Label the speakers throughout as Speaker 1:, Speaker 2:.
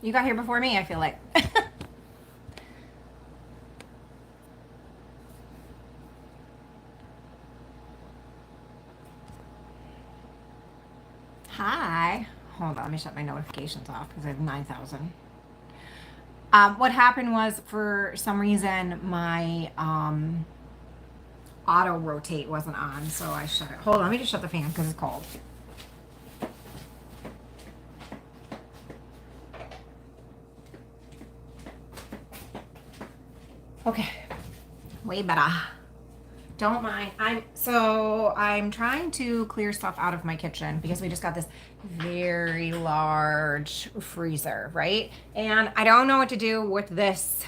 Speaker 1: You got here before me, I feel like. Hi. Hold on, let me shut my notifications off because I have 9,000. What happened was, for some reason, my auto rotate wasn't on, so I shut it. Hold on, let me just shut the fan because it's cold. Okay, way better. Don't mind. I'm trying to clear stuff out of my kitchen because we just got this very large freezer, right? And I don't know what to do with this.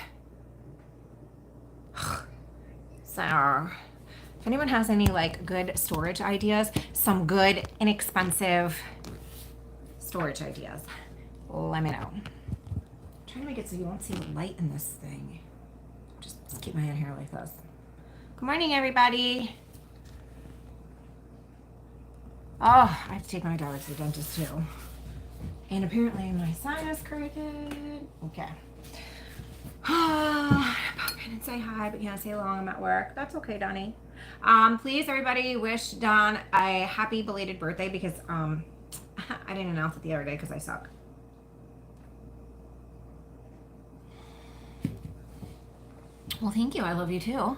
Speaker 1: So if anyone has any like good storage ideas, some good inexpensive storage ideas, let me know. I'm trying to make it so you won't see the light in this thing. Just keep my hand here like this. Good morning, everybody. Oh, I have to take my daughter to the dentist too. And apparently my sinus crooked. Okay. Pop in and say hi, but can't say long. I'm at work. That's okay, Donnie. Please, everybody, wish Don a happy belated birthday because I didn't announce it the other day because I suck. Well, thank you. I love you too.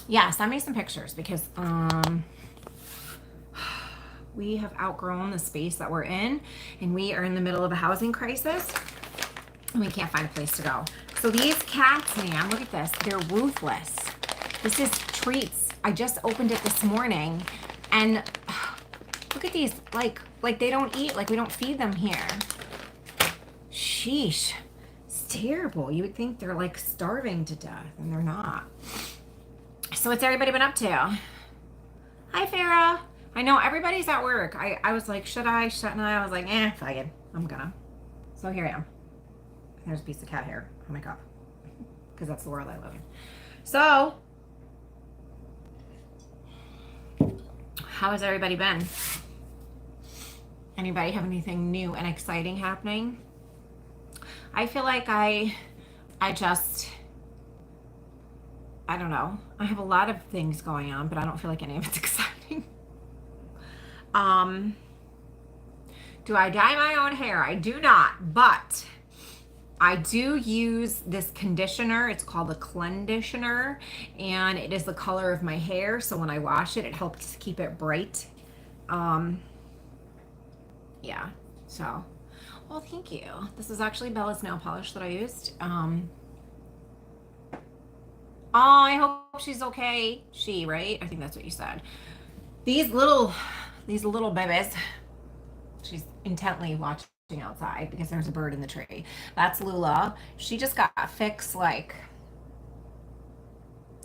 Speaker 1: Yeah, send me some pictures because we have outgrown the space that we're in, and we are in the middle of a housing crisis, and we can't find a place to go. So these cats, man, look at this. They're ruthless. This is treats. I just opened it this morning, and look at these. Like they don't eat. Like we don't feed them here. Sheesh. It's terrible. You would think they're like starving to death, and they're not. So what's everybody been up to? Hi, Farah. I know everybody's at work. I was like, shouldn't I? I was like, fuck it. I'm gonna. So here I am. There's a piece of cat hair on my cup. Because that's the world I live in. So, how has everybody been? Anybody have anything new and exciting happening? I feel like I don't know. I have a lot of things going on, but I don't feel like any of it's exciting. Do I dye my own hair? I do not, but I do use this conditioner. It's called a conditioner, and it is the color of my hair. So when I wash it, it helps keep it bright. Yeah. So, well, thank you. This is actually Bella's nail polish that I used. Oh, I hope she's okay. She, right? I think that's what you said. These little babies. She's intently watching outside because there's a bird in the tree. That's Lula. She just got fixed like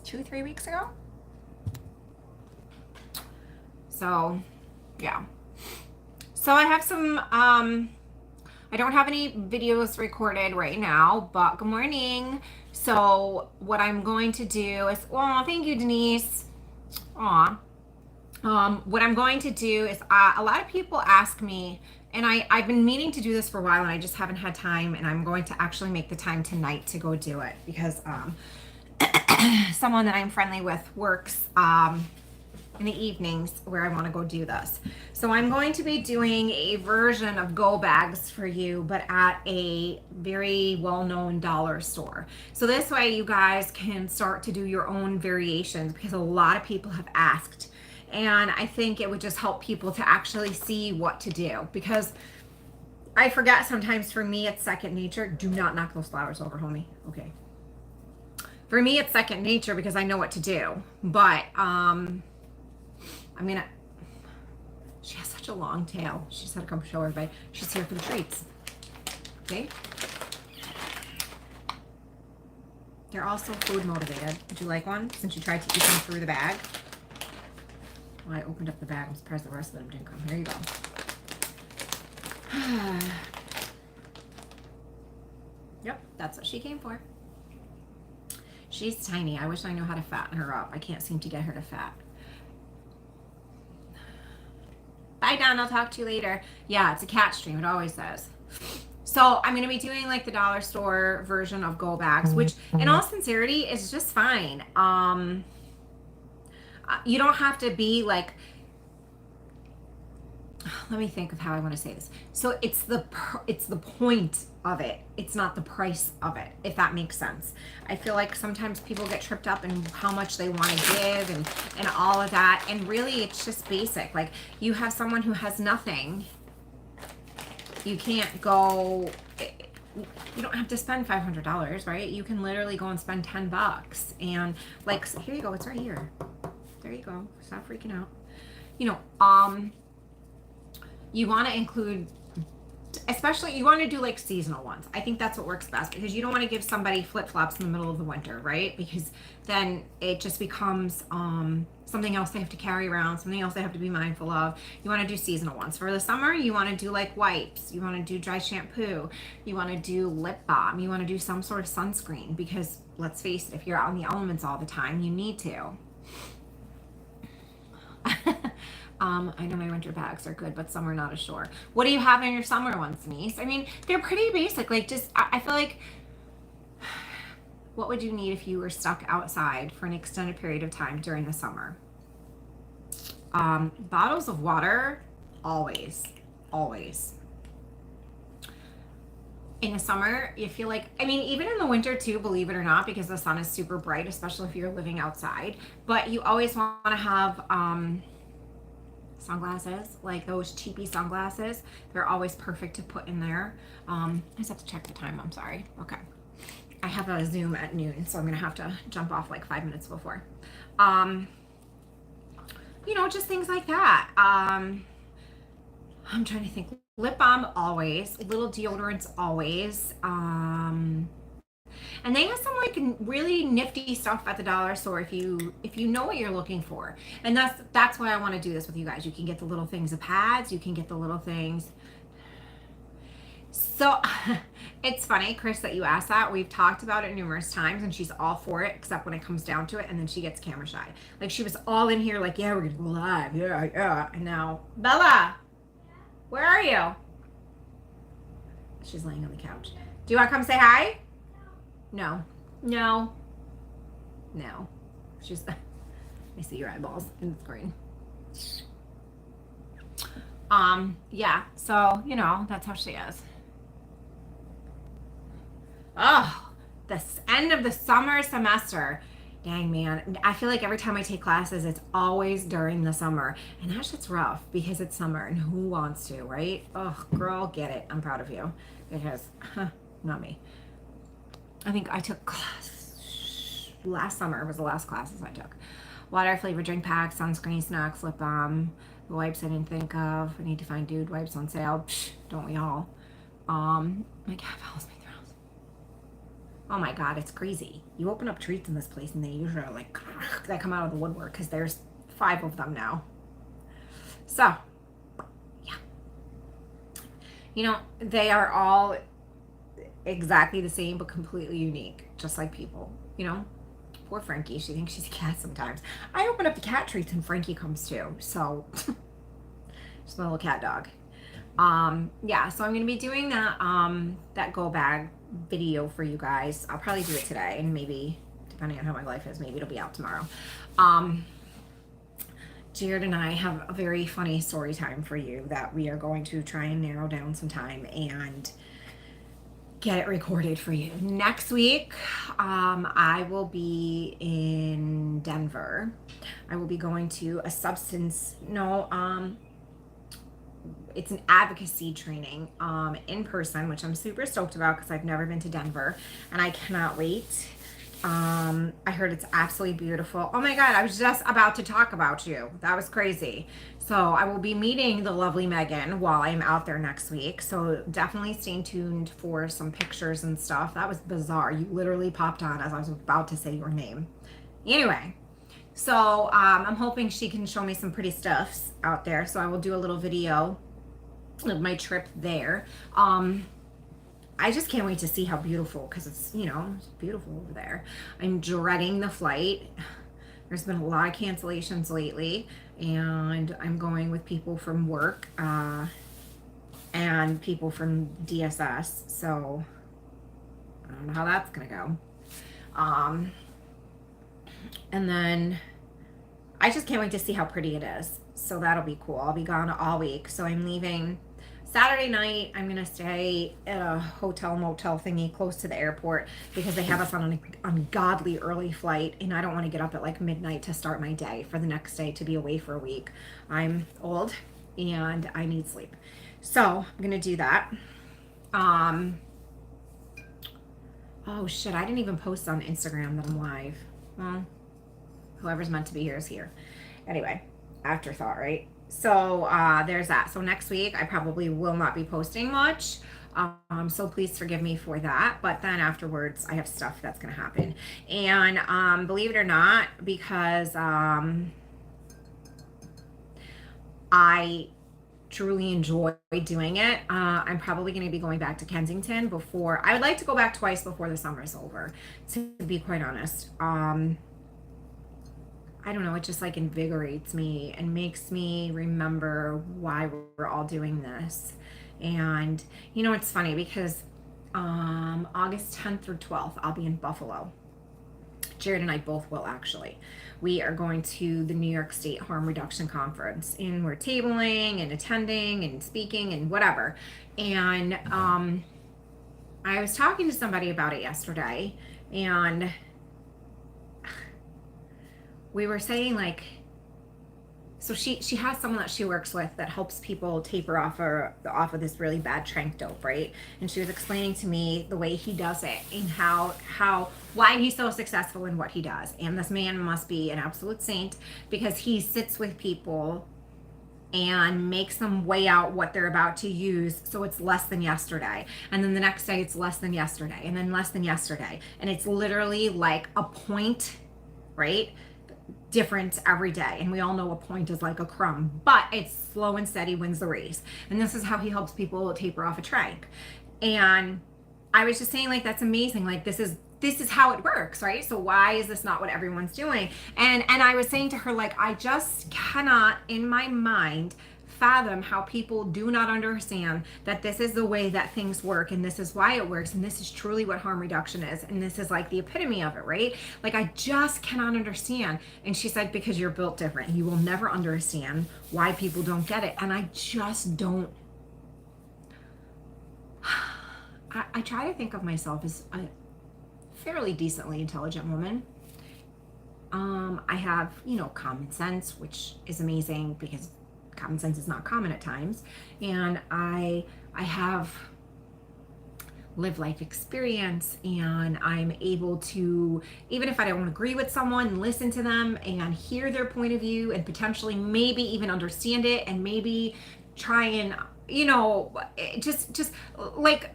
Speaker 1: 2-3 weeks ago. So, yeah. So I have some, I don't have any videos recorded right now, but good morning. So what I'm going to do is, well, thank you, Denise. Aw. What I'm going to do is, a lot of people ask me, and I've been meaning to do this for a while, and I just haven't had time, and I'm going to actually make the time tonight to go do it because someone that I'm friendly with works in the evenings where I want to go do this. So I'm going to be doing a version of go bags for you, but at a very well-known dollar store. So this way you guys can start to do your own variations because a lot of people have asked. And I think it would just help people to actually see what to do because I forget sometimes. For me, it's second nature. Do not knock those flowers over, homie. Okay. For me, it's second nature because I know what to do. But she has such a long tail. She said to come show everybody. She's here for the treats. Okay. They're also food motivated. Would you like one? Since you tried to eat them through the bag. Well, I opened up the bag. I'm surprised the rest of them didn't come. Here you go. Yep, that's what she came for. She's tiny. I wish I knew how to fatten her up. I can't seem to get her to fat. Bye, Bye, Don. I'll talk to you later. Yeah, it's a cat stream. It always says. So I'm going to be doing like the dollar store version of go bags, which in all sincerity is just fine. You don't have to be like, let me think of how I want to say this. So it's the point of it. It's not the price of it, if that makes sense. I feel like sometimes people get tripped up in how much they want to give and all of that. And really it's just basic. Like you have someone who has nothing. You can't go, you don't have to spend $500, right? You can literally go and spend $10 and like, here you go. It's right here. There you go. Stop freaking out. You know, you want to include, especially you want to do like seasonal ones. I think that's what works best because you don't want to give somebody flip-flops in the middle of the winter, right? Because then it just becomes something else they have to carry around, something else they have to be mindful of. You want to do seasonal ones. For the summer, you want to do like wipes. You want to do dry shampoo. You want to do lip balm. You want to do some sort of sunscreen because let's face it, if you're out in the elements all the time, you need to. I know my winter bags are good, but some are not as sure. What do you have in your summer ones, Denise? I mean, they're pretty basic. Like just, I feel like, what would you need if you were stuck outside for an extended period of time during the summer? Bottles of water, always, always. In the summer, you feel like, I mean, even in the winter too, believe it or not, because the sun is super bright, especially if you're living outside, but you always want to have, sunglasses, like those cheapy sunglasses. They're always perfect to put in there. I just have to check the time. I'm sorry. Okay. I have a Zoom at noon, so I'm going to have to jump off like 5 minutes before. You know, just things like that. I'm trying to think. Lip balm, always. Little deodorants, always. And they have some like really nifty stuff at the dollar store if you know what you're looking for. And that's why I want to do this with you guys. You can get the little things of pads, you can get the little things. So it's funny, Chris, that you asked that. We've talked about it numerous times and she's all for it except when it comes down to it, and then she gets camera shy. Like she was all in here like, yeah, we're gonna go live. Yeah. And now, Bella, where are you? She's laying on the couch. Do you want to come say hi? No. She's, I see your eyeballs in the screen. Yeah, so, you know, that's how she is. Oh, the end of the summer semester. Dang, man. I feel like every time I take classes, it's always during the summer. And that shit's rough because it's summer and who wants to, right? Oh, girl, get it. I'm proud of you because, not me. I think I took class last summer was the last classes I took. Water, flavored drink packs, sunscreen, snacks, lip balm, the wipes I didn't think of. I need to find dude wipes on sale. Psh, don't we all? My cat follows me through house. Oh my God, it's crazy. You open up treats in this place and they usually are like, they come out of the woodwork because there's 5 of them now. So, yeah. You know, they are all exactly the same but completely unique, just like people, you know. Poor Frankie, she thinks she's a cat sometimes. I open up the cat treats and Frankie comes too, so just my little cat dog. Yeah, so I'm gonna be doing that that go bag video for you guys. I'll probably do it today, and maybe depending on how my life is, maybe it'll be out tomorrow. Jared and I have a very funny story time for you that we are going to try and narrow down some time and get it recorded for you. Next week, I will be in Denver. I will be going to a it's an advocacy training in person, which I'm super stoked about because I've never been to Denver and I cannot wait. I heard it's absolutely beautiful. Oh my God, I was just about to talk about you. That was crazy. So I will be meeting the lovely Megan while I'm out there next week. So definitely stay tuned for some pictures and stuff. That was bizarre. You literally popped on as I was about to say your name. Anyway, so I'm hoping she can show me some pretty stuffs out there. So I will do a little video of my trip there. I just can't wait to see how beautiful, because it's, you know, it's beautiful over there. I'm dreading the flight. There's been a lot of cancellations lately, and I'm going with people from work and people from DSS. So I don't know how that's gonna go. And then I just can't wait to see how pretty it is. So that'll be cool. I'll be gone all week. So I'm leaving Saturday night. I'm going to stay at a hotel motel thingy close to the airport because they have us on an ungodly early flight. And I don't want to get up at like midnight to start my day for the next day to be away for a week. I'm old and I need sleep. So I'm going to do that. Oh shit, I didn't even post on Instagram that I'm live. Well, whoever's meant to be here is here. Anyway, afterthought, right? So there's that. So next week I probably will not be posting much. So please forgive me for that. But then afterwards I have stuff that's gonna happen. And believe it or not, because I truly enjoy doing it, I'm probably going to be going back to Kensington before. I would like to go back twice before the summer is over, to be quite honest. I don't know, it just like invigorates me and makes me remember why we're all doing this. And you know, it's funny because August 10th through 12th I'll be in Buffalo. Jared and I both will, actually. We are going to the New York State Harm Reduction Conference, and we're tabling and attending and speaking and whatever. And I was talking to somebody about it yesterday, and we were saying, like, so she has someone that she works with that helps people taper off of this really bad trank dope, right? And she was explaining to me the way he does it and why he's so successful in what he does. And this man must be an absolute saint because he sits with people and makes them weigh out what they're about to use, so it's less than yesterday. And then the next day it's less than yesterday, and then less than yesterday. And it's literally like a point, right? Difference every day. And we all know a point is like a crumb, but it's slow and steady wins the race. And this is how he helps people taper off a trank. And I was just saying, like, that's amazing. Like, this is how it works, right? So why is this not what everyone's doing? And I was saying to her, like, I just cannot in my mind fathom how people do not understand that this is the way that things work, and this is why it works, and this is truly what harm reduction is, and this is like the epitome of it, right? Like, I just cannot understand. And she said, because you're built different, you will never understand why people don't get it. And I just don't. I try to think of myself as a fairly decently intelligent woman. I have, common sense, which is amazing because common sense is not common at times. And I have lived life experience, and I'm able to, even if I don't agree with someone, listen to them and hear their point of view and potentially maybe even understand it and maybe try and, just like,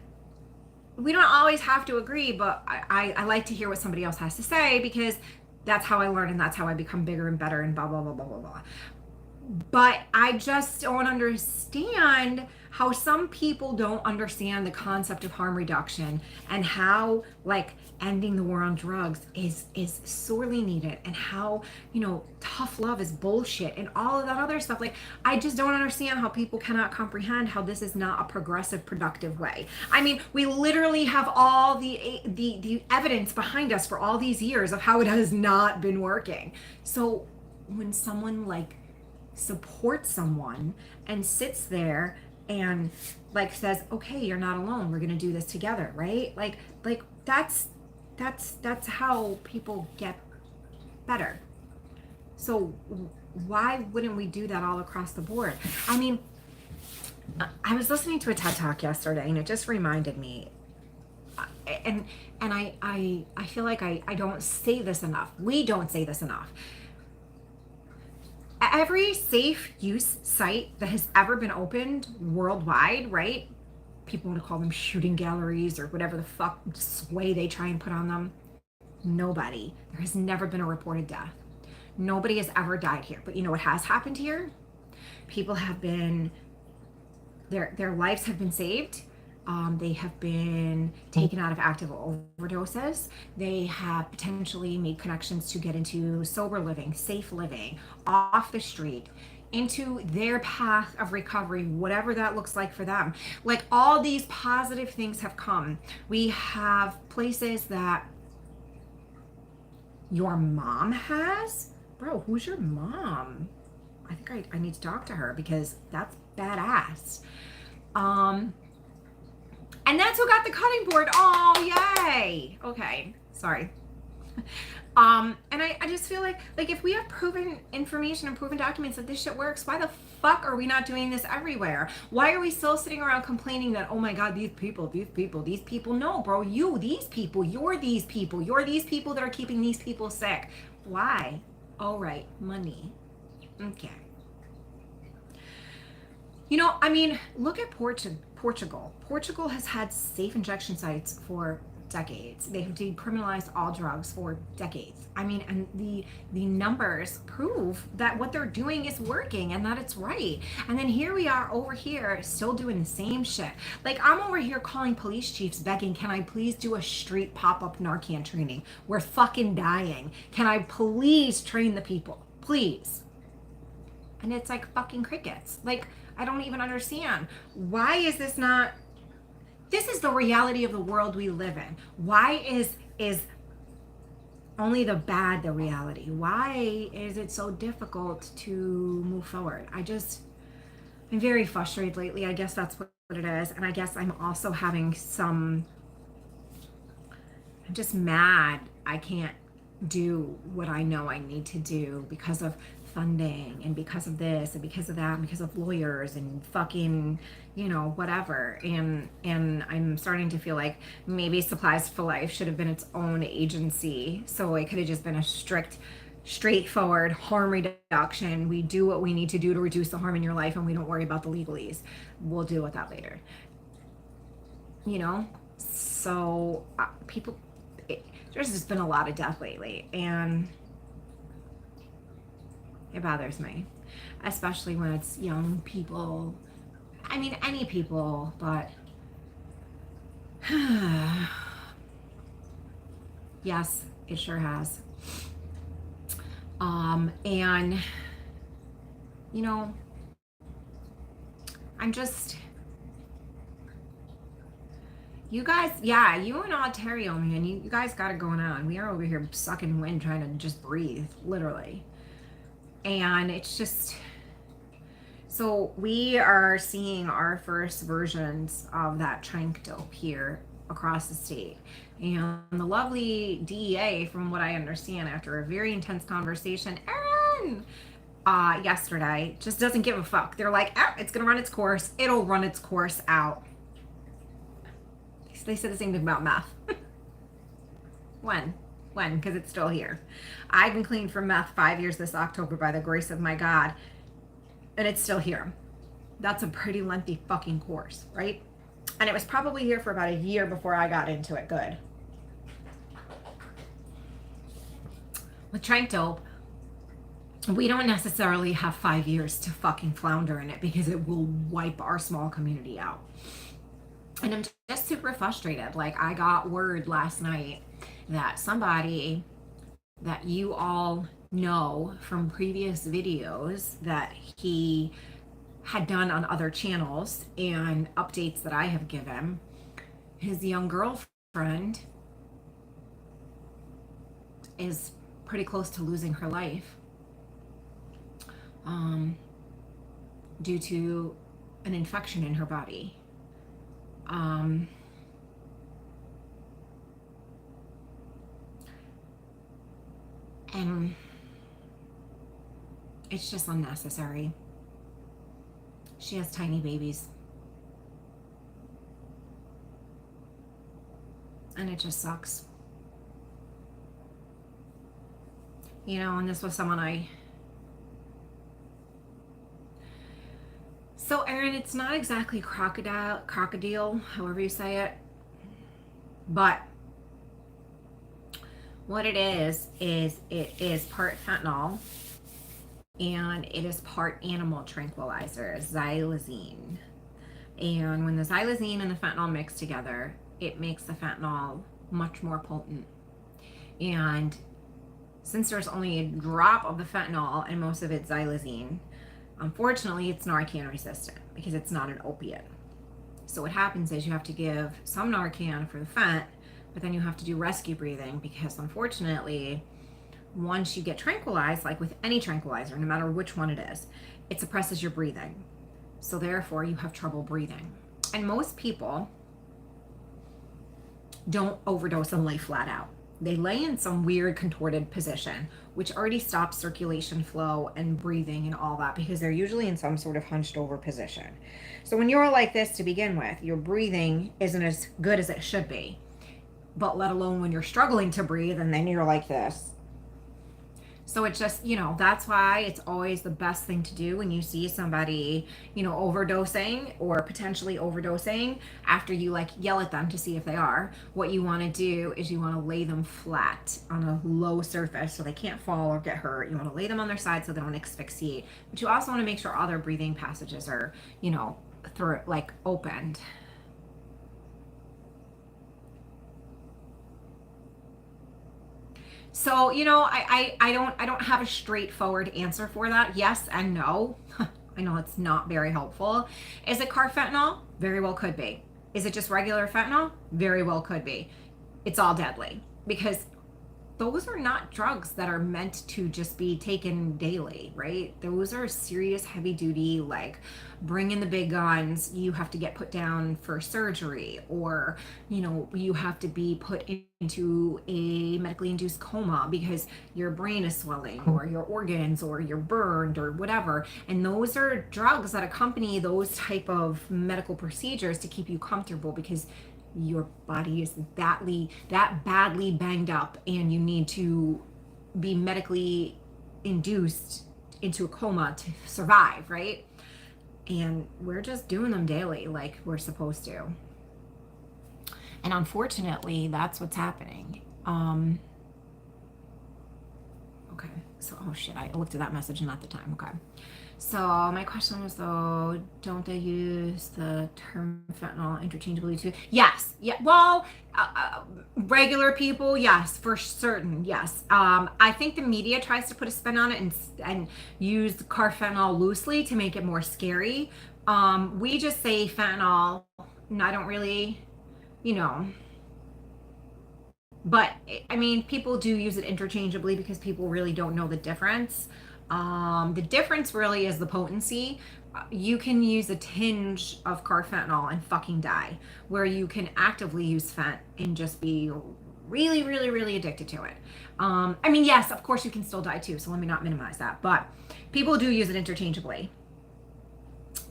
Speaker 1: we don't always have to agree, but I like to hear what somebody else has to say because that's how I learn and that's how I become bigger and better and blah, blah, blah, blah, blah, blah. But I just don't understand how some people don't understand the concept of harm reduction and how, like, ending the war on drugs is sorely needed, and how, tough love is bullshit and all of that other stuff. Like, I just don't understand how people cannot comprehend how this is not a progressive, productive way. I mean, we literally have all the evidence behind us for all these years of how it has not been working. So when someone like supports someone and sits there and like says, okay, you're not alone, we're gonna do this together, right? Like that's how people get better. So why wouldn't we do that all across the board? I mean, I was listening to a TED Talk yesterday, and it just reminded me, and I feel like I don't say this enough. We don't say this enough. Every safe use site that has ever been opened worldwide, right? People want to call them shooting galleries or whatever the fuck sway they try and put on them. Nobody. There has never been a reported death. Nobody has ever died here. But you know what has happened here? People have been, their lives have been saved. They have been taken out of active overdoses. They have potentially made connections to get into sober living, safe living, off the street, into their path of recovery, whatever that looks like for them. Like, all these positive things have come. We have places that your mom has. Bro, who's your mom? I think I need to talk to her, because that's badass. And that's who got the cutting board. Oh, yay. Okay, sorry. And I just feel like if we have proven information and proven documents that this shit works, why the fuck are we not doing this everywhere? Why are we still sitting around complaining that, oh my God, these people? No, bro, you're these people that are keeping these people sick. Why? All right, money. Okay. You know, I mean, look at Portugal. Portugal has had safe injection sites for decades. They've decriminalized all drugs for decades. I mean, and the numbers prove that what they're doing is working and that it's right. And then here we are over here still doing the same shit. Like, I'm over here calling police chiefs begging, can I please do a street pop-up Narcan training? We're fucking dying. Can I please train the people? Please. And it's like fucking crickets. Like, I don't even understand. Why is this not? This is the reality of the world we live in. Why is only the bad the reality? Why is it so difficult to move forward? I'm very frustrated lately. I guess that's what it is. And I guess I'm also having I'm just mad I can't do what I know I need to do because of funding and because of this and because of that and because of lawyers and fucking, you know, whatever. And I'm starting to feel like maybe Supplies for Life should have been its own agency, so it could have just been a straightforward harm reduction. We do what we need to do to reduce the harm in your life, and we don't worry about the legalese. We'll deal with that later, you know. So there's just been a lot of death lately, and it bothers me, especially when it's young people. I mean, any people, but yes, it sure has. And you know, I'm just, you guys, yeah, you in Ontario, man, you guys got it going on. We are over here sucking wind, trying to just breathe, literally. And it's just, so we are seeing our first versions of that trank dope here across the state. And the lovely DEA, from what I understand, after a very intense conversation, Erin, yesterday, just doesn't give a fuck. They're like, it's gonna run its course. It'll run its course out. They said the same thing about meth. When? Because it's still here. I've been clean from meth 5 years this October by the grace of my God, and it's still here. That's a pretty lengthy fucking course, right? And it was probably here for about a year before I got into it good. With trank dope, we don't necessarily have 5 years to fucking flounder in it, because it will wipe our small community out. And I'm just super frustrated. Like, I got word last night that somebody that you all know from previous videos that he had done on other channels and updates that I have given, his young girlfriend is pretty close to losing her life due to an infection in her body. And it's just unnecessary. She has tiny babies. And it just sucks. You know, and this was someone So Erin, it's not exactly crocodile, however you say it, but what it is it is part fentanyl and it is part animal tranquilizer, xylazine. And when the xylazine and the fentanyl mix together, it makes the fentanyl much more potent. And since there's only a drop of the fentanyl and most of it's xylazine, unfortunately, it's Narcan resistant because it's not an opiate. So what happens is you have to give some Narcan for the fent, but then you have to do rescue breathing because unfortunately, once you get tranquilized, like with any tranquilizer, no matter which one it is, it suppresses your breathing. So therefore, you have trouble breathing. And most people don't overdose and lay flat out. They lay in some weird contorted position, which already stops circulation flow and breathing and all that because they're usually in some sort of hunched over position. So when you're like this to begin with, your breathing isn't as good as it should be. But let alone when you're struggling to breathe and then you're like this. So it's just, that's why it's always the best thing to do when you see somebody, overdosing or potentially overdosing after you like yell at them to see if they are. What you want to do is you want to lay them flat on a low surface so they can't fall or get hurt. You want to lay them on their side so they don't asphyxiate. But you also want to make sure all their breathing passages are, opened. So, I don't have a straightforward answer for that. Yes and no. I know it's not very helpful. Is it carfentanil? Very well could be. Is it just regular fentanyl? Very well could be. It's all deadly because those are not drugs that are meant to just be taken daily, right? Those are serious, heavy duty, like bring in the big guns. You have to get put down for surgery, or, you have to be put into a medically induced coma because your brain is swelling or your organs or you're burned or whatever. And those are drugs that accompany those type of medical procedures to keep you comfortable because your body is that badly banged up and you need to be medically induced into a coma to survive, right? And we're just doing them daily like we're supposed to. And unfortunately, that's what's happening. Okay, so, oh shit, I looked at that message not the time. Okay. So my question was though, don't they use the term fentanyl interchangeably too? Yes. Yeah. Well, regular people, yes, for certain. Yes. I think the media tries to put a spin on it and use carfentanil loosely to make it more scary. We just say fentanyl, and I don't really, but I mean, people do use it interchangeably because people really don't know the difference. The difference really is the potency. You can use a tinge of carfentanil and fucking die, where you can actively use fent and just be really, really, really addicted to it. I mean, yes, of course you can still die too, so let me not minimize that, but people do use it interchangeably.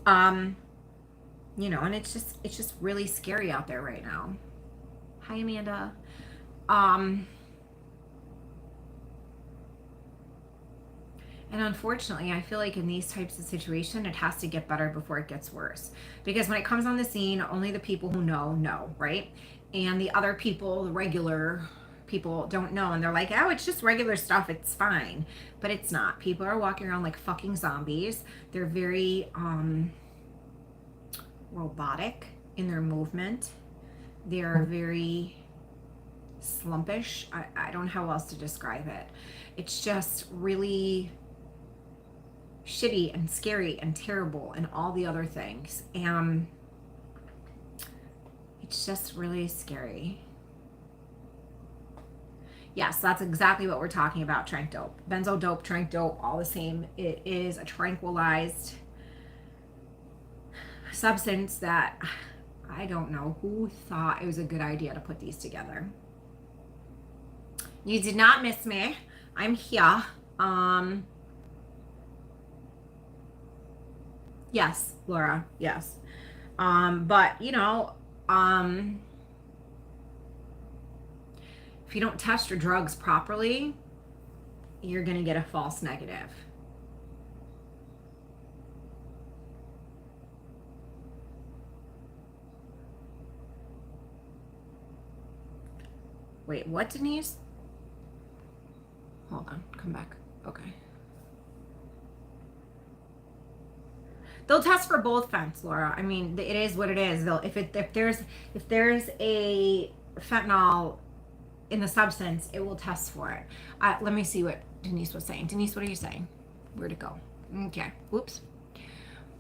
Speaker 1: And it's just really scary out there right now. Hi, Amanda. And unfortunately, I feel like in these types of situations, it has to get better before it gets worse. Because when it comes on the scene, only the people who know, right? And the other people, the regular people, don't know. And they're like, oh, it's just regular stuff. It's fine. But it's not. People are walking around like fucking zombies. They're very robotic in their movement. They're very slumpish. I don't know how else to describe it. It's just really shitty and scary and terrible and all the other things. And it's just really scary. Yes, that's exactly what we're talking about. Trank dope, benzo dope, trank dope, all the same. It is a tranquilized substance that I don't know who thought it was a good idea to put these together. You did not miss me. I'm here. Yes, Laura. Yes. But if you don't test your drugs properly, you're going to get a false negative. Wait, what, Denise? Hold on, come back. Okay. They'll test for both fentanyl, Laura. I mean, it is what it is. They'll if there's a fentanyl in the substance, it will test for it. Let me see what Denise was saying. Denise, what are you saying? Where'd it go? Okay. Whoops.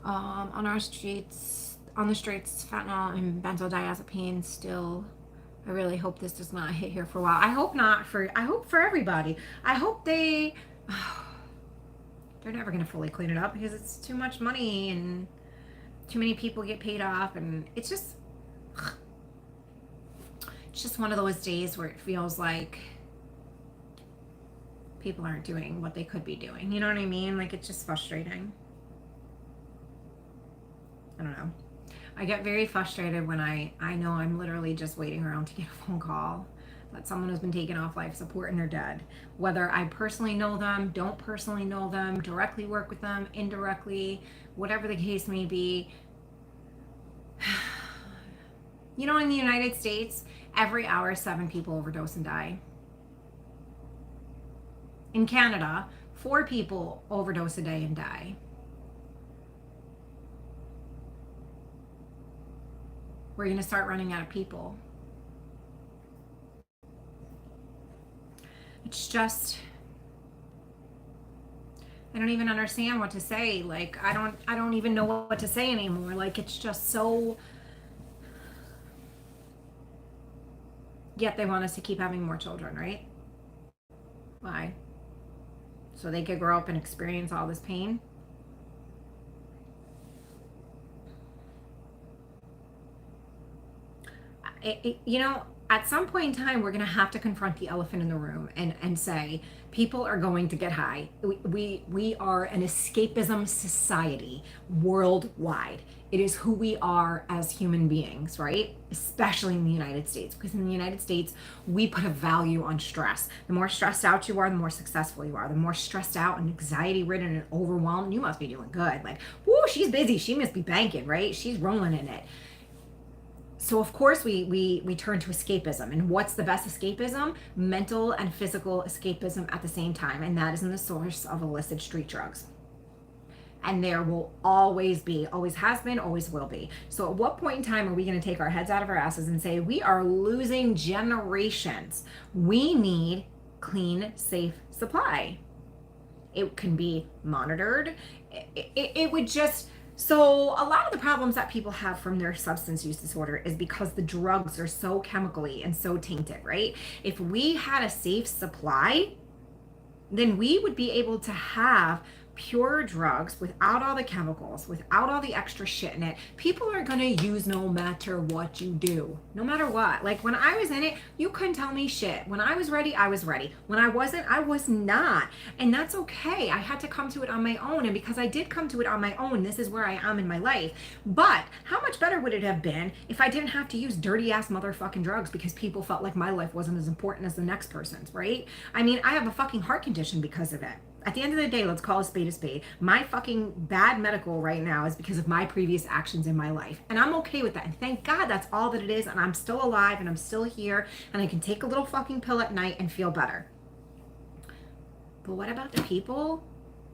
Speaker 1: On the streets, fentanyl and benzodiazepine still. I really hope this does not hit here for a while. I hope not I hope for everybody. I hope they're never going to fully clean it up because it's too much money and too many people get paid off, and it's just one of those days where it feels like people aren't doing what they could be doing. You know what I mean? Like, it's just frustrating. I don't know. I get very frustrated when I know I'm literally just waiting around to get a phone call that someone has been taken off life support and they're dead. Whether I personally know them, don't personally know them, directly work with them, indirectly, whatever the case may be. You know, in the United States, every hour 7 people overdose and die. In Canada, 4 people overdose a day and die. We're going to start running out of people. It's just, I don't even understand what to say. Like, I don't even know what to say anymore. Like, it's just so, yet they want us to keep having more children, right? Why? So they could grow up and experience all this pain? You know, at some point in time, we're going to have to confront the elephant in the room and say, people are going to get high. We are an escapism society worldwide. It is who we are as human beings, right? Especially in the United States, because in the United States, we put a value on stress. The more stressed out you are, the more successful you are. The more stressed out and anxiety ridden and overwhelmed, you must be doing good. Like, whoo, she's busy. She must be banking, right? She's rolling in it. So of course we turn to escapism. And what's the best escapism? Mental and physical escapism at the same time. And that is in the source of illicit street drugs. And there will always be, always has been, always will be. So at what point in time are we going to take our heads out of our asses and say, we are losing generations? We need clean, safe supply. It can be monitored. It would just... So a lot of the problems that people have from their substance use disorder is because the drugs are so chemically and so tainted, right? If we had a safe supply, then we would be able to have pure drugs without all the chemicals, without all the extra shit in it. People are going to use no matter what you do, no matter what. Like when I was in it, you couldn't tell me shit. When I was ready, I was ready. When I wasn't, I was not. And that's okay. I had to come to it on my own. And because I did come to it on my own, this is where I am in my life. But how much better would it have been if I didn't have to use dirty ass motherfucking drugs because people felt like my life wasn't as important as the next person's, right? I mean, I have a fucking heart condition because of it. At the end of the day, let's call a spade a spade. My fucking bad medical right now is because of my previous actions in my life. And I'm okay with that. And thank God that's all that it is. And I'm still alive and I'm still here. And I can take a little fucking pill at night and feel better. But what about the people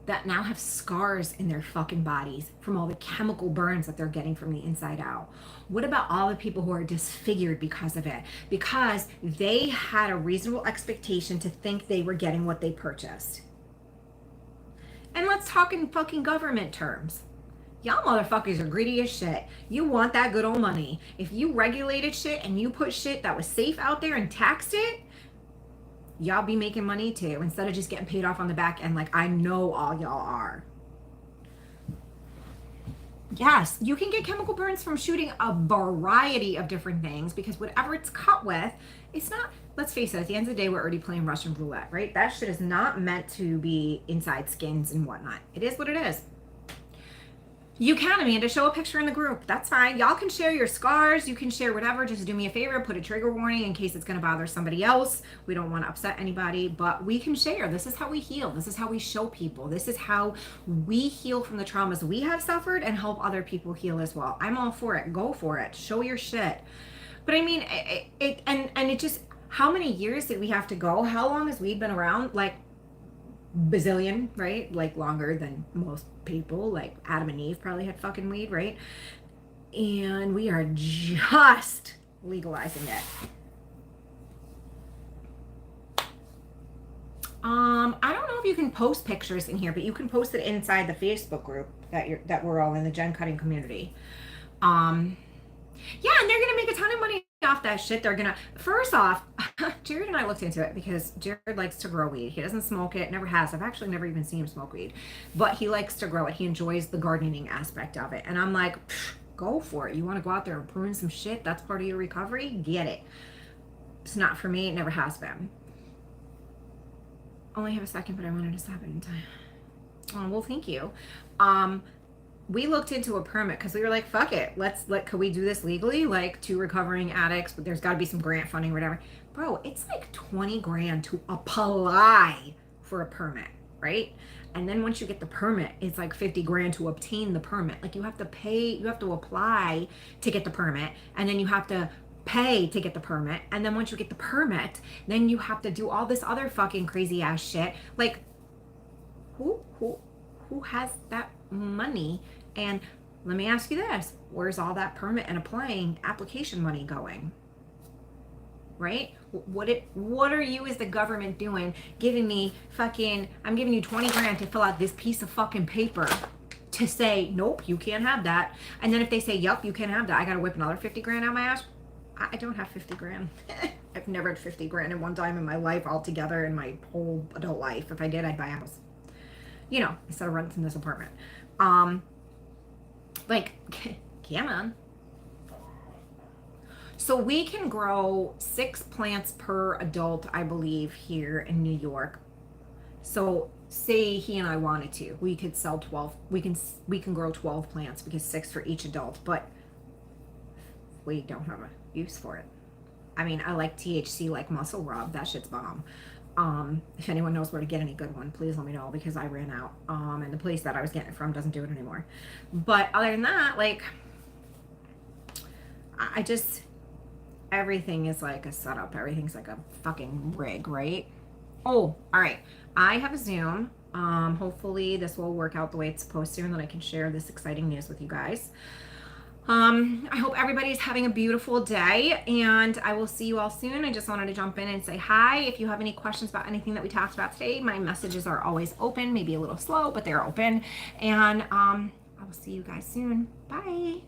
Speaker 1: that now have scars in their fucking bodies from all the chemical burns that they're getting from the inside out? What about all the people who are disfigured because of it? Because they had a reasonable expectation to think they were getting what they purchased. And let's talk in fucking government terms. Y'all motherfuckers are greedy as shit. You want that good old money. If you regulated shit and you put shit that was safe out there and taxed it, y'all be making money too, instead of just getting paid off on the back end like I know all y'all are. Yes, you can get chemical burns from shooting a variety of different things because whatever it's cut with, it's not, let's face it, at the end of the day, we're already playing Russian roulette, right? That shit is not meant to be inside skins and whatnot. It is what it is. You can, Amanda, show a picture in the group. That's fine. Y'all can share your scars. You can share whatever. Just do me a favor. Put a trigger warning in case it's going to bother somebody else. We don't want to upset anybody, but we can share. This is how we heal. This is how we show people. This is how we heal from the traumas we have suffered and help other people heal as well. I'm all for it. Go for it. Show your shit. But I mean, it just, how many years did we have to go? How long has weed been around? Like, bazillion, right? Like longer than most people. Like Adam and Eve probably had fucking weed, right? And we are just legalizing it. I don't know if you can post pictures in here, but you can post it inside the Facebook group that we're all in, the Gen Cutting community. Yeah, and they're gonna make a ton of money off that shit. They're gonna, first off, Jared and I looked into it because Jared likes to grow weed. He doesn't smoke it, never has. I've actually never even seen him smoke weed, but he likes to grow it. He enjoys the gardening aspect of it, and I'm like, go for it. You want to go out there and prune some shit? That's part of your recovery. Get it. It's not for me. It never has been. Only have a second, but I wanted to stop it in time. Oh, well, thank you. We looked into a permit because we were like, fuck it. Could we do this legally? Like, to recovering addicts, but there's got to be some grant funding or whatever. Bro, it's like 20 grand to apply for a permit, right? And then once you get the permit, it's like 50 grand to obtain the permit. Like, you have to pay, you have to apply to get the permit, and then you have to pay to get the permit. And then once you get the permit, then you have to do all this other fucking crazy ass shit. Like, who has that money? And let me ask you this, where's all that permit and applying application money going? Right? What are you as the government doing giving me fucking, I'm giving you 20 grand to fill out this piece of fucking paper to say, nope, you can't have that. And then if they say, yep, you can't have that, I gotta whip another 50 grand out my ass. I don't have 50 grand. I've never had 50 grand in one time in my life altogether in my whole adult life. If I did, I'd buy a house. You know, instead of renting this apartment. Like, come on. So we can grow 6 plants per adult, I believe, here in New York. So say he and I wanted to, we could sell 12. We can grow 12 plants because 6 for each adult, but we don't have a use for it. I mean, I like THC like muscle rub. That shit's bomb. If anyone knows where to get any good one, please let me know because I ran out. And the place that I was getting it from doesn't do it anymore. But other than that, like, I just, everything is like a setup. Everything's like a fucking rig, right? Oh, all right. I have a Zoom. Hopefully this will work out the way it's supposed to, and then I can share this exciting news with you guys. I hope everybody's having a beautiful day, and I will see you all soon. I just wanted to jump in and say hi. If you have any questions about anything that we talked about today, my messages are always open, maybe a little slow, but they're open. And I will see you guys soon. Bye.